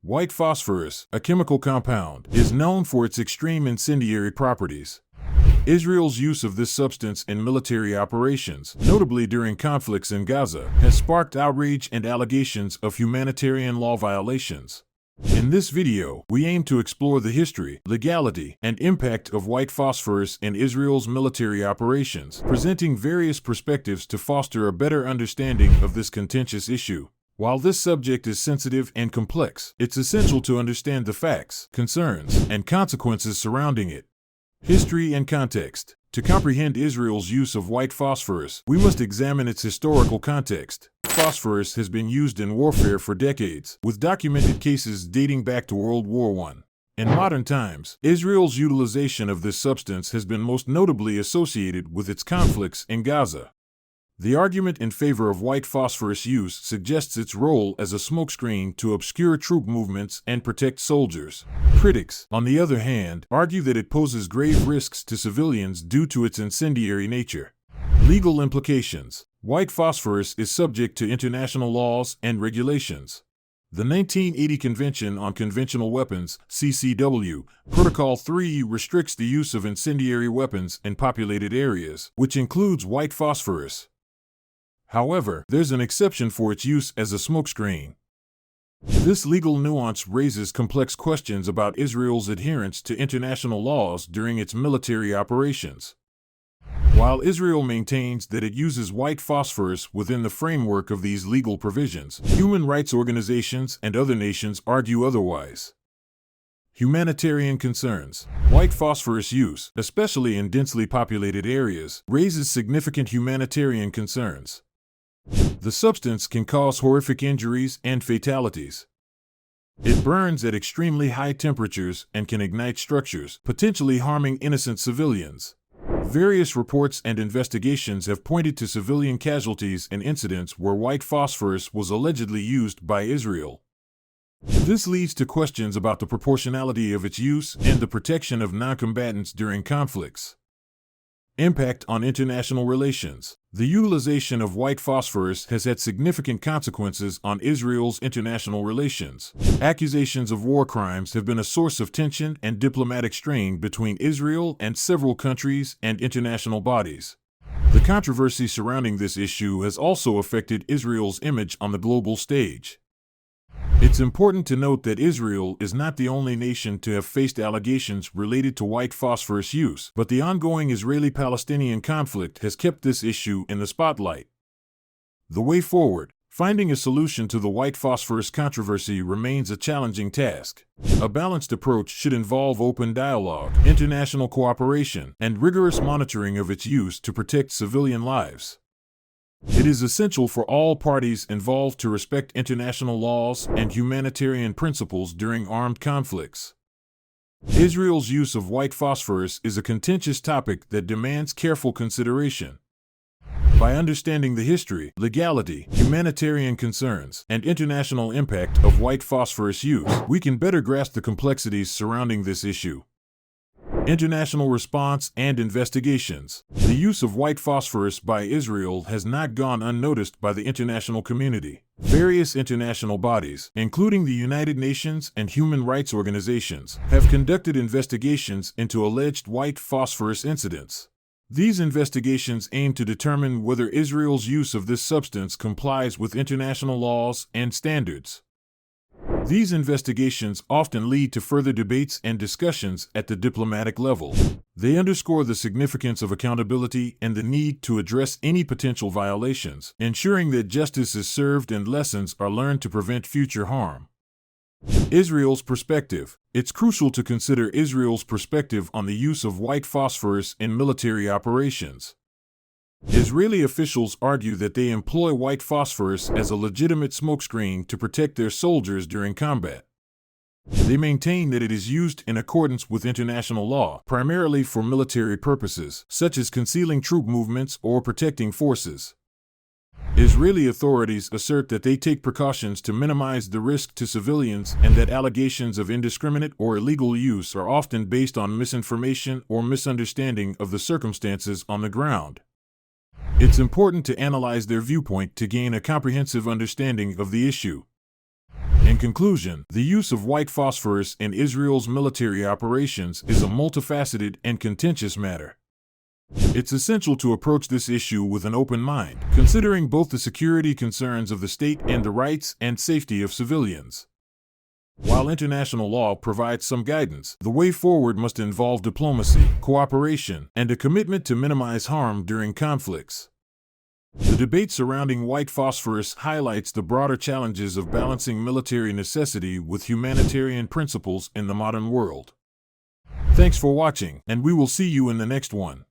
White phosphorus, a chemical compound, is known for its extreme incendiary properties. Israel's use of this substance in military operations, notably during conflicts in Gaza, has sparked outrage and allegations of humanitarian law violations. In this video, we aim to explore the history, legality, and impact of white phosphorus in Israel's military operations, presenting various perspectives to foster a better understanding of this contentious issue. While this subject is sensitive and complex, it's essential to understand the facts, concerns, and consequences surrounding it. History and context. To comprehend Israel's use of white phosphorus, we must examine its historical context. Phosphorus has been used in warfare for decades, with documented cases dating back to World War I. In modern times, Israel's utilization of this substance has been most notably associated with its conflicts in Gaza. The argument in favor of white phosphorus use suggests its role as a smokescreen to obscure troop movements and protect soldiers. Critics, on the other hand, argue that it poses grave risks to civilians due to its incendiary nature. Legal implications. White phosphorus is subject to international laws and regulations. The 1980 Convention on Conventional Weapons, CCW, Protocol 3 restricts the use of incendiary weapons in populated areas, which includes white phosphorus. However, there's an exception for its use as a smokescreen. This legal nuance raises complex questions about Israel's adherence to international laws during its military operations. While Israel maintains that it uses white phosphorus within the framework of these legal provisions, human rights organizations and other nations argue otherwise. Humanitarian concerns. White phosphorus use, especially in densely populated areas, raises significant humanitarian concerns. The substance can cause horrific injuries and fatalities. It burns at extremely high temperatures and can ignite structures, potentially harming innocent civilians. Various reports and investigations have pointed to civilian casualties in incidents where white phosphorus was allegedly used by Israel. This leads to questions about the proportionality of its use and the protection of non-combatants during conflicts. Impact on international relations. The utilization of white phosphorus has had significant consequences on Israel's international relations. Accusations of war crimes have been a source of tension and diplomatic strain between Israel and several countries and international bodies. The controversy surrounding this issue has also affected Israel's image on the global stage. It's important to note that Israel is not the only nation to have faced allegations related to white phosphorus use, but the ongoing Israeli-Palestinian conflict has kept this issue in the spotlight. The way forward. Finding a solution to the white phosphorus controversy remains a challenging task. A balanced approach should involve open dialogue, international cooperation, and rigorous monitoring of its use to protect civilian lives. It is essential for all parties involved to respect international laws and humanitarian principles during armed conflicts. Israel's use of white phosphorus is a contentious topic that demands careful consideration. By understanding the history, legality, humanitarian concerns, and international impact of white phosphorus use, we can better grasp the complexities surrounding this issue. International response and investigations. The use of white phosphorus by Israel has not gone unnoticed by the international community. Various international bodies, including the United Nations and human rights organizations, have conducted investigations into alleged white phosphorus incidents. These investigations aim to determine whether Israel's use of this substance complies with international laws and standards. These investigations often lead to further debates and discussions at the diplomatic level. They underscore the significance of accountability and the need to address any potential violations, ensuring that justice is served and lessons are learned to prevent future harm. Israel's perspective. It's crucial to consider Israel's perspective on the use of white phosphorus in military operations. Israeli officials argue that they employ white phosphorus as a legitimate smokescreen to protect their soldiers during combat. They maintain that it is used in accordance with international law, primarily for military purposes, such as concealing troop movements or protecting forces. Israeli authorities assert that they take precautions to minimize the risk to civilians and that allegations of indiscriminate or illegal use are often based on misinformation or misunderstanding of the circumstances on the ground. It's important to analyze their viewpoint to gain a comprehensive understanding of the issue. In conclusion, the use of white phosphorus in Israel's military operations is a multifaceted and contentious matter. It's essential to approach this issue with an open mind, considering both the security concerns of the state and the rights and safety of civilians. While international law provides some guidance, the way forward must involve diplomacy, cooperation, and a commitment to minimize harm during conflicts. The debate surrounding white phosphorus highlights the broader challenges of balancing military necessity with humanitarian principles in the modern world. Thanks for watching, and we will see you in the next one.